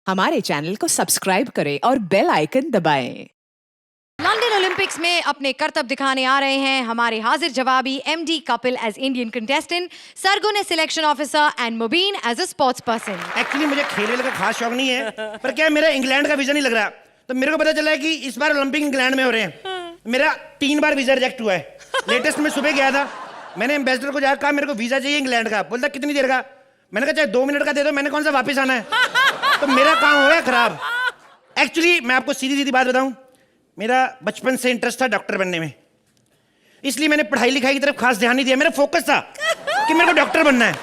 हमारे चैनल को सब्सक्राइब करें और बेल आइकन दबाएं। लंदन ओलंपिक्स में अपने करतब दिखाने आ रहे हैं हमारे हाजिर जवाबी MD Kapil as Indian contestant, Sargun as selection officer and Mubeen as a sports person. Actually मुझे खेलने का खास शौक नहीं है, पर क्या है, मेरा इंग्लैंड का वीजा नहीं लग रहा, तो मेरे को पता चला है कि इस बार ओलंपिक इंग्लैंड में हो रहे हैं। मेरा 3 बार वीजा रिजेक्ट हुआ है। लेटेस्ट में सुबह गया था, मैंने एम्बेसडर को जाकर कहा मेरे को वीजा चाहिए इंग्लैंड का। बोलता कितनी देर का? मैंने कहा चाहे 2 मिनट का दे दो, मैंने कौन सा वापस आना है। तो मेरा काम हो गया खराब। एक्चुअली मैं आपको सीधी सीधी बात बताऊं, मेरा बचपन से इंटरेस्ट था डॉक्टर बनने में, इसलिए मैंने पढ़ाई लिखाई की तरफ खास ध्यान नहीं दिया। मेरा फोकस था कि मेरे को डॉक्टर बनना है।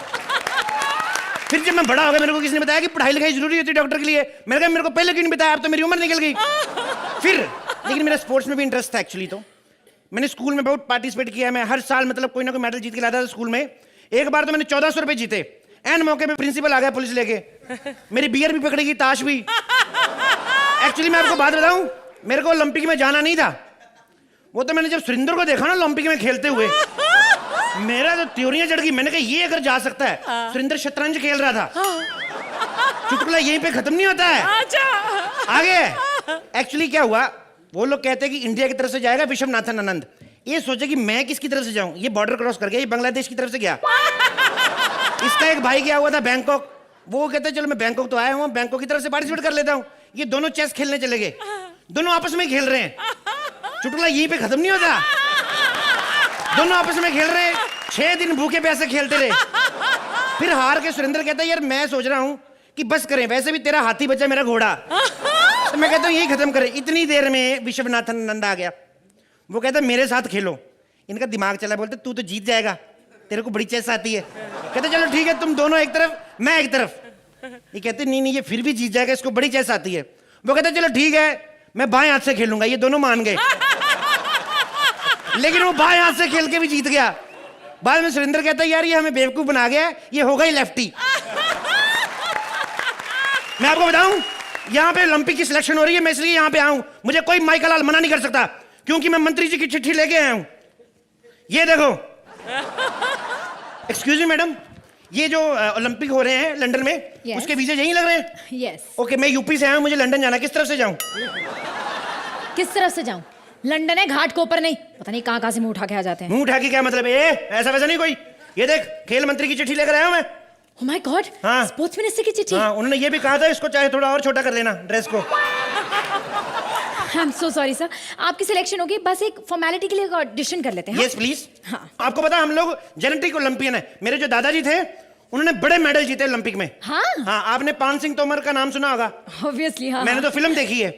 फिर जब मैं बड़ा हो गया, मेरे को किसी ने बताया कि पढ़ाई लिखाई जरूरी होती है डॉक्टर के लिए। मैंने कहा मेरे को पहले क्यों नहीं बताया, अब तो मेरी उम्र निकल गई। फिर लेकिन मेरा स्पोर्ट्स में भी इंटरेस्ट था एक्चुअली। तो मैंने स्कूल में बहुत पार्टिसिपेट किया। मैं हर साल मतलब कोई ना कोई मेडल जीत के लाता था स्कूल में। एक बार तो मैंने 1400 रुपए जीते। एंड मौके पे प्रिंसिपल आ गया पुलिस लेके, मेरी बियर भी पकड़ेगी, ताश भी। एक्चुअली मैं आपको बात बताऊं, मेरे को ओलंपिक में जाना नहीं था। वो तो मैंने जब सुरेंद्र को देखा ना ओलंपिक में खेलते हुए, मेरा तो त्योरियां चढ़ गई। मैंने कहा ये अगर जा सकता है। सुरेंद्र शतरंज खेल रहा था। चुटकुला यहीं पे खत्म नहीं होता है, आगे। एक्चुअली क्या हुआ, वो लोग कहते हैं कि इंडिया की तरफ से जाएगा विश्वनाथन आनंद। ये सोचे कि मैं किसकी तरफ से जाऊं, ये बॉर्डर क्रॉस कर गया, ये बांग्लादेश की तरफ से गया। इसका एक भाई गया हुआ था बैंकॉक, वो कहते चलो मैं बैंकॉक तो आया हूं, बैंकॉक की तरफ से पार्टिसिपेट कर लेता हूं। ये दोनों चेस खेलने चले गए, दोनों आपस में खेल रहे हैं। चुटकुला यहीं पे खत्म नहीं होता, दोनों आपस में खेल रहे हैं। 6 दिन भूखे प्यासे खेलते रहे। फिर हार के सुरेंद्र कहता है यार मैं सोच रहा हूं कि बस करें, वैसे भी तेरा हाथी बचा मेरा घोड़ा। तो मैं कहता हूं यही खत्म करें। इतनी देर में विश्वनाथन आनंद आ गया। वो कहता मेरे साथ खेलो। इनका दिमाग चला, बोलते तू तो जीत जाएगा, तेरे को बड़ी चेस आती है। कहते चलो ठीक है, तुम दोनों एक तरफ, मैं एक तरफ। ये कहते नहीं ये फिर भी जीत जाएगा, इसको बड़ी चेस आती है। वो कहते चलो ठीक है, मैं बाएं हाथ से खेलूंगा। ये दोनों मान गए, लेकिन वो बाएं हाथ से खेल के भी जीत गया। बाद में सुरेंद्र कहता है यार ये हमें बेवकूफ बना गया, ये होगा ही लेफ्टी। मैं आपको बताऊं, यहां पे ओलंपिक की सिलेक्शन हो रही है, मैं इसलिए यहां पे आऊं। मुझे कोई माइकल लाल मना नहीं कर सकता, क्योंकि मैं मंत्री जी की चिट्ठी लेके आया हूं। ये देखो। एक्सक्यूज मी मैडम, ये जो ओलंपिक हो रहे हैं लंदन में, yes. उसके वीजे यहीं लग रहे हैं? यस। ओके, मैं यूपी से आया हूं, मुझे लंदन जाना, किस तरफ से जाऊं? किस तरफ से जाऊं? लंदन है, घाट कोपर नहीं। पता नहीं कहां से मुंह उठा के आ जाते हैं। मुंह उठा के क्या मतलब? ऐसा वैसा नहीं कोई। ये देख, खेल मंत्री की चिट्ठी लेकर आया हूं मैं। Oh my God, हाँ। स्पोर्ट्स मिनिस्टर की चिट्ठी। हाँ, उन्होंने ये भी कहा था इसको चाहे थोड़ा और छोटा कर लेना ड्रेस को। I'm so sorry सर, आपकी सिलेक्शन होगी, बस एक फॉर्मेलिटी के लिए ऑडिशन कर लेते हैं। Yes please. हाँ। आपको पता हम लोग जेनेटिक ओलंपियन है। मेरे जो दादाजी थे उन्होंने बड़े मेडल जीते ओलंपिक में। हाँ? हाँ, आपने पान सिंह तोमर का नाम सुना होगा। Obviously, हाँ। मैंने तो फिल्म देखी है।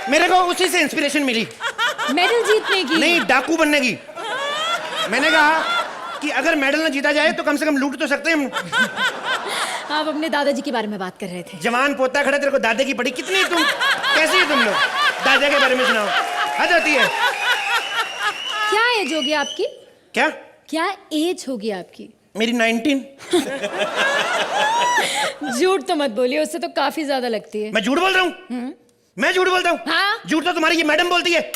मेरे को उसी से इंस्पिरेशन मिली, मेडल जीतने की नहीं डाकू बनने की। मैंने कहा कि अगर मेडल ना जीता जाए तो कम से कम लूट तो सकते हैं हम। आप अपने दादाजी के बारे में बात कर रहे थे। जवान पोता खड़ा, तेरे को दादे की पड़ी कितनी? तुम कैसी है तुम लोग? दादा के बारे में सुनाओ, हद होती है। क्या एज होगी आपकी? क्या एज होगी आपकी? मेरी 19। झूठ तो मत बोलिए, उससे तो काफी ज्यादा लगती है। मैं झूठ बोल रहा हूँ? मैं झूठ बोलता हूँ? हाँ? झूठ तो तुम्हारी ये मैडम बोलती है।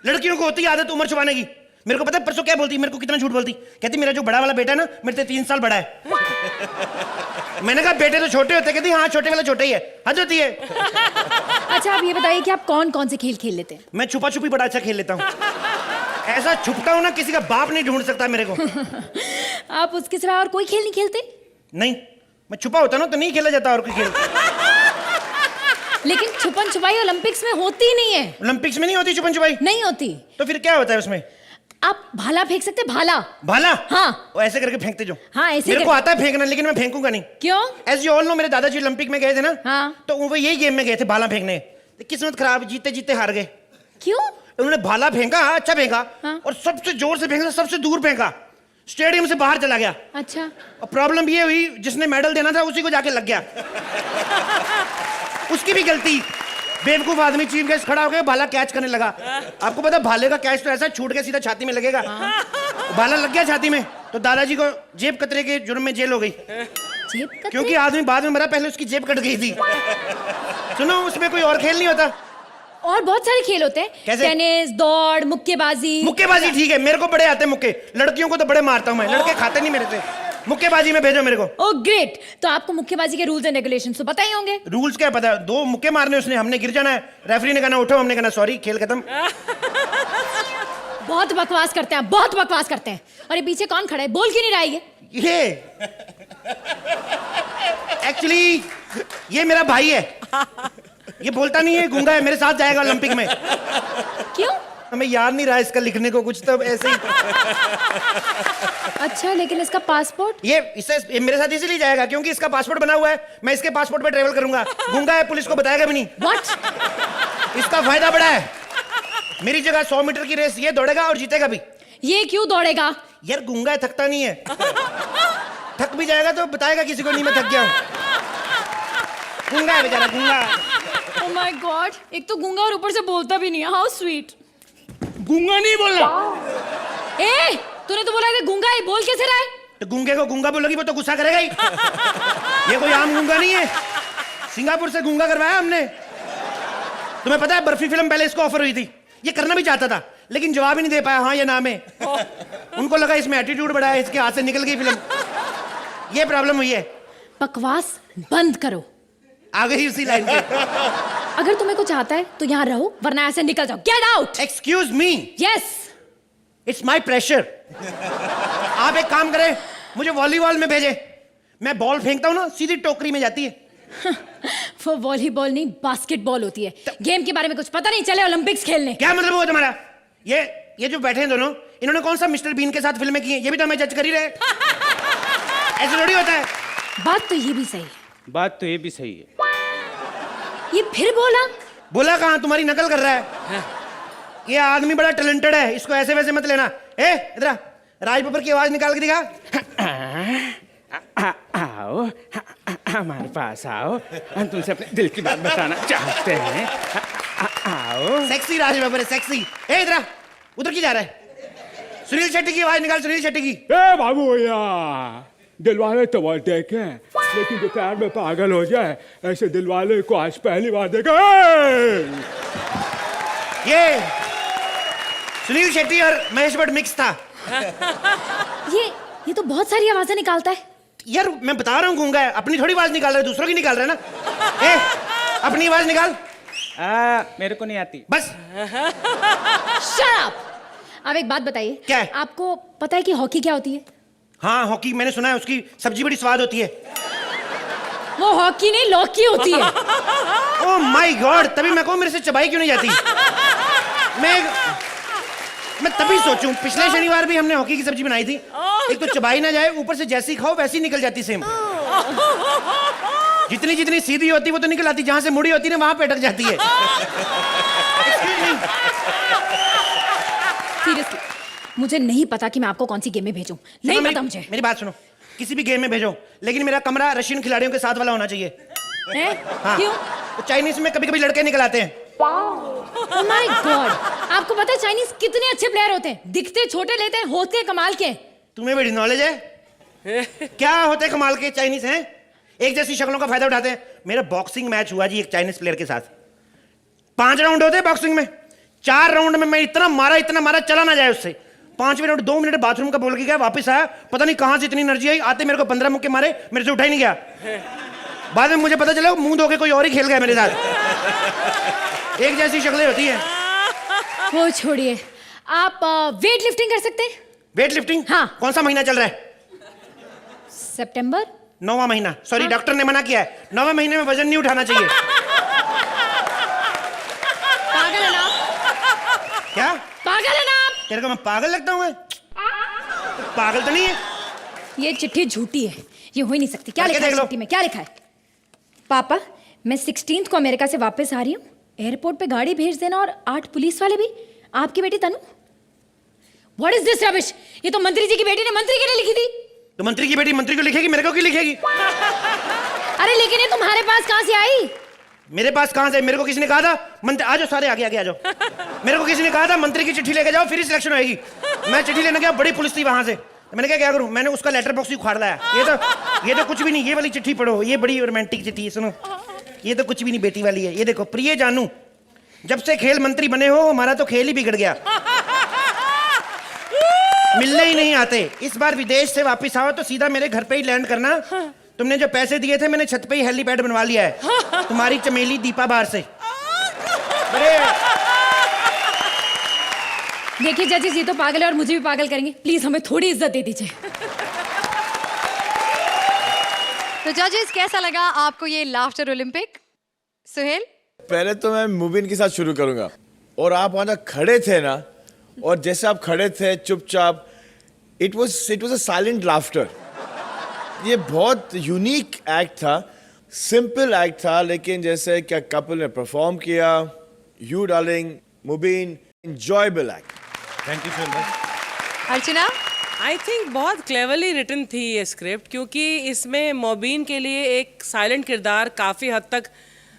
लड़कियों को होती है आदत उम्र छुपाने की। मेरे को पता है परसों क्या बोलती, मेरे को कितना झूठ बोलती। कहती मेरा जो बड़ा वाला बेटा है ना, मेरे से 3 साल बड़ा है। मैंने कहा बेटे तो छोटे होते। कहती हाँ छोटे वाला छोटा ही है, हद होती है। अच्छा आप ये बताइए कि आप कौन कौन से खेल खेल लेते हैं? मैं छुपा छुपी बड़ा अच्छा खेल लेता हूँ। ऐसा छुपता हूँ ना, किसी का बाप नहीं ढूंढ सकता मेरे को। आप उसके सिवा और कोई खेल नहीं खेलते? नहीं, मैं छुपा होता ना तो नहीं खेला जाता और कोई खेल। लेकिन छुपन छुपाई ओलंपिक्स में होती ही नहीं है। ओलंपिक्स में नहीं होती छुपन छुपाई? नहीं होती। तो फिर क्या होता है उसमें? आप भाला फेंक सकते? भाला? हाँ, वो ऐसे करके फेंकते जो। हाँ, ऐसे मेरे को आता है फेंकना, लेकिन मैं फेंकूंगा नहीं। क्यों? एज यू ऑल नो, मेरे दादाजी ओलंपिक में गए थे ना। हाँ। तो वो यही गेम में गए थे, भाला फेंकने। किस्मत खराब, जीते जीते हार गए। क्यों? उन्होंने भाला फेंका, अच्छा फेंका। हाँ। और सबसे जोर से फेंका, सबसे दूर फेंका, स्टेडियम से बाहर चला गया। अच्छा। और प्रॉब्लम ये हुई, जिसने मेडल देना था उसी को जाके लग गया। उसकी भी गलती। बेवकूफ आदमी चीफ गेस्ट खड़ा हो गया, भाला कैच करने लगा। आपको पता भाले का कैच तो ऐसा छूट के सीधा छाती में लगेगा। भाला लग गया छाती में, तो दादाजी को जेब कतरे के जुर्म में जेल हो गई। जेब कतरे? क्योंकि आदमी बाद में मरा, पहले उसकी जेब कट गई थी। सुनो, उसमें कोई और खेल नहीं होता। और बहुत सारे खेल होते हैं। कैसे? टेनिस, दौड़, मुक्केबाजी। मुक्केबाजी ठीक है, मेरे को बड़े आते हैं मुक्के। लड़कियों को तो बड़े मारता हूं मैं, लड़के खाते नहीं मेरे से। मुक्केबाजी में भेजो मेरे को। ओ ग्रेट, तो आपको मुक्केबाजी के रूल्स एंड रेगुलेशंस तो पता ही होंगे। रूल्स क्या पता है? 2 मुक्के मारने उसने, हमने गिर जाना है, रेफरी ने कहना उठो, हमने कहना सॉरी, खेल खत्म। बहुत बकवास करते हैं, बहुत बकवास करते हैं। और ये पीछे कौन खड़ा है, बोल क्यों नहीं रहा है ये एक्चुअली ये मेरा भाई है, ये बोलता नहीं है, गूंगा है, मेरे साथ जाएगा ओलंपिक में। क्यों? हमें याद नहीं रहा इसका लिखने को कुछ, तो ऐसे ही। अच्छा, लेकिन इसका पासपोर्ट? ये मेरे साथ इसीलिए जाएगा क्योंकि इसका पासपोर्ट बना हुआ है, मैं इसके पासपोर्ट पे ट्रेवल करूंगा। गूंगा है, पुलिस को बताएगा भी नहीं। व्हाट? इसका फायदा बड़ा है, मेरी जगह 100 मीटर की रेस ये दौड़ेगा और जीतेगा भी। ये क्यों दौड़ेगा? यार गूंगा है, थकता नहीं है। थक भी जाएगा तो बताएगा किसी को नहीं मैं थक गया हूँ। गूंगा है बेचारा, गूंगा। ओह माय गॉड, एक तो गूंगा और ऊपर से बोलता भी नहीं है। How sweet. गूंगा नहीं बोलना। ए, तूने तो बोला कि गूंगा है, बोल कैसे रहा है? तो गूंगे को गूंगा बोलोगी वो तो गुस्सा करेगा ही। ये कोई आम गूंगा नहीं है, सिंगापुर से गूंगा करवाया हमने। तुम्हें पता है बर्फी फिल्म पहले इसको ऑफर हुई थी, ये करना भी चाहता था लेकिन जवाब ही नहीं दे पाया हाँ या ना में। उनको लगा इसमें एटीट्यूड बड़ा है, इसके हाथ से निकल गई फिल्म। ये प्रॉब्लम हुई है। बकवास बंद करो। आ गई उसी लाइन की। अगर तुम्हें कुछ आता है तो यहाँ रहो, वरना ऐसे निकल जाओ। Get out. Excuse me. Yes. It's my pressure. आप एक काम करें, मुझे वॉलीबॉल में भेजे, मैं बॉल फेंकता हूँ ना सीधी टोकरी में जाती है। वो वॉलीबॉल नहीं, बास्केटबॉल होती है। गेम के बारे में कुछ पता नहीं, चले ओलंपिक्स खेलने। क्या मतलब हुआ तुम्हारा? ये जो बैठे हैं दोनों, इन्होंने कौन सा मिस्टर बीन के साथ फिल्में की हैं? ये भी तो हमें जज कर ही रहे। ऐसे थोड़ी होता है। बात तो ये भी सही है। बात तो ये भी सही है। ये फिर बोला कहाँ, तुम्हारी नकल कर रहा है। ये आदमी बड़ा टैलेंटेड है, इसको ऐसे वैसे मत लेना। ए इधर आ, राज बब्बर की आवाज निकाल के दिखा। आओ हमारे पास आओ, हम तुमसे अपने दिल की बात बताना चाहते हैं। आओ। सेक्सी राज बब्बर है, सेक्सी। ए इधर आ, उधर की जा रहा है? सुनील शेट्टी की आवाज निकाल, सुनील शेट्टी की। ए बाबू भैया, दिलवाले तो बहुत देखे हैं, लेकिन जो प्यार में पागल हो जाए ऐसे दिलवाले को आज पहली बार देखा। ये सुनील शेट्टी और महेश भट्ट मिक्स था। ये तो बहुत सारी आवाजें निकालता है। यार मैं बता रहा हूँ गूंगा है, अपनी थोड़ी आवाज निकाल रहा है, दूसरों की निकाल रहा है ना। ए अपनी आवाज निकाल। मेरे को नहीं आती। बस। Shut up. अब एक बात बताइए, क्या है? आपको पता है कि हॉकी क्या होती है? हाँ हॉकी मैंने सुना है, उसकी सब्जी बड़ी स्वाद होती है। वो हॉकी नहीं, लौकी होती है। ओह माय गॉड, तभी मैं कहूँ मेरे से चबाई क्यों नहीं जाती। मैं तभी सोचूं, पिछले शनिवार भी हमने हॉकी की सब्जी बनाई थी। एक तो चबाई ना जाए, ऊपर से जैसी खाओ वैसी निकल जाती सेम। जितनी जितनी सीधी होती वो तो निकल आती, जहां से मुड़ी होती ना वहां पे अटक जाती है। सीरियसली मुझे नहीं पता कि मैं आपको कौन सी गेम में भेजूं। नहीं पता मुझे। मेरी बात सुनो, किसी भी गेम में भेजो, लेकिन मेरा कमरा रशियन खिलाड़ियों के साथ वाला होना चाहिए। हाँ। क्यों? तो चाइनीज में कभी कभी लड़के निकल आते हैं। Oh my God! आपको पता है चाइनीज कितने अच्छे प्लेयर होते हैं? दिखते छोटे लेते हैं, होते कमाल के। तुम्हें बड़ी नॉलेज है। क्या होते कमाल के चाइनीज हैं? एक जैसी शक्लों का फायदा उठाते हैं। मेरा बॉक्सिंग मैच हुआ जी एक चाइनीज प्लेयर के साथ। 5 राउंड होते हैं बॉक्सिंग में। 4 राउंड में मैं इतना मारा चला ना जाए उससे। 5वें राउंड 2 मिनट बाथरूम का बोल के गया, वापस आया, पता नहीं कहां से इतनी एनर्जी आई, आते मेरे को 15 मुक्के मारे, मेरे से उठा ही नहीं गया। बाद में मुझे पता चला मुंह धो के कोई और ही खेल गया मेरे साथ। एक जैसी शक्लें होती हैं। वो छोड़िए, आप वेट लिफ्टिंग कर सकते हैं? Weight lifting? हाँ। कौन सा महीना चल रहा है? सितंबर। 9वां महीना। सॉरी, डॉक्टर ने मना किया है, 9वें महीने में वजन नहीं उठाना चाहिए। पागल है ना? क्या पागल है ना? तेरे को मैं पागल लगता हूँ? पागल तो नहीं है। ये चिट्ठी झूठी है, ये हो ही नहीं सकती। क्या पढ़ के लिखा है देख लो। चिट्ठी में? क्या लिखा है? पापा, मैं 16 को अमेरिका से वापस आ रही हूँ, एयरपोर्ट पे गाड़ी भेज देना, और 8 पुलिस वाले भी। आपकी बेटी Tanu. What is this rubbish? ये तो मंत्री जी की बेटी ने मंत्री के लिए लिखी थी। तो मंत्री की बेटी मंत्री को लिखेगी, मेरे को क्यों लिखेगी? अरे लेकिन ये तुम्हारे पास कहाँ से आई? मेरे पास कहां से? मेरे को किसी ने कहा था मंत्री, आ जाओ सारे आगे आगे आ जाओ। मेरे को किसी ने कहा था मंत्री की चिट्ठी लेके जाओ फिर ही सिलेक्शन होएगी। मैं चिट्ठी लेने गया, बड़ी पुलिस थी वहां से। मैंने कहा क्या करूं, मैंने उसका लेटर बॉक्स ही उखाड़ लाया। ये तो कुछ भी नहीं, ये वाली चिट्ठी पढ़ो, ये बड़ी रोमांटिक चिट्ठी है, सुनो। ये तो कुछ भी नहीं, बेटी वाली है। ये देखो, प्रिय जानू, जब से खेल मंत्री बने हो हमारा तो खेल ही बिगड़ गया। मिलने ही नहीं आते। इस बार विदेश से वापस आओ तो सीधा मेरे घर पे ही लैंड करना। तुमने जो पैसे दिए थे मैंने छत पे ही हेलीपैड बनवा लिया है तुम्हारी चमेली दीपा बार से। अरे देखिए जजेस, ये तो पागल है और मुझे भी पागल करेंगे। प्लीज हमें थोड़ी इज्जत दे दीजिए। तो जजेस, कैसा लगा आपको ये लाफ्टर ओलंपिक? सुहेल? पहले तो मैं मुबीन के साथ शुरू करूंगा। और आप वहां खड़े थे ना, और जैसे आप खड़े थे चुपचाप, it was a silent laughter. ये बहुत यूनिक एक्ट था, सिंपल एक्ट था, लेकिन जैसे क्या कपिल ने परफॉर्म किया, you darling, Mubeen, enjoyable act. Thank you so much. Archana? I think बहुत क्लेवरली रिटन थी ये स्क्रिप्ट, क्योंकि इसमें मोबीन के लिए एक साइलेंट किरदार काफ़ी हद तक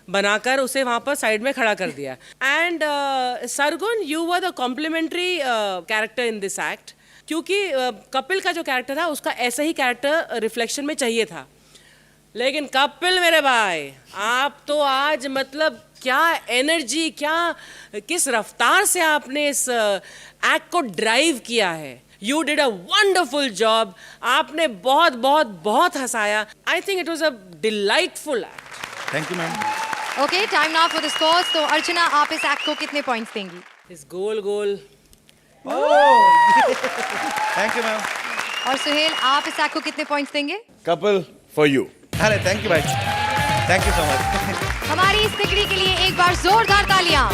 बनाकर उसे वहाँ पर साइड में खड़ा कर दिया। And Sargun, you were the complementary character in this act, क्योंकि कपिल का जो कैरेक्टर था उसका ऐसा ही कैरेक्टर रिफ्लेक्शन में चाहिए था। लेकिन कपिल मेरे भाई, आप तो आज मतलब क्या एनर्जी, क्या किस रफ्तार से आपने इस एक्ट को ड्राइव किया है। You did a wonderful job. आपने बहुत बहुत बहुत हंसाया। I think it was a delightful act. Thank you ma'am. Okay, time now for the scores. तो अर्चना, आप इस एक्ट को कितने पॉइंट्स देंगी? इस गोल गोल। Thank you ma'am. और सुहेल, आप इस एक्ट को कितने पॉइंट्स देंगे? Kapil for you. अरे थैंक यू भाई, थैंक यू सो मच। हमारी इस तिकड़ी के लिए एक बार जोरदार तालियां।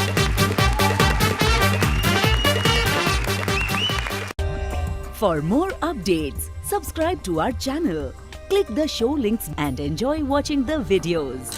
For more updates, subscribe to our channel, click the show links and enjoy watching the videos.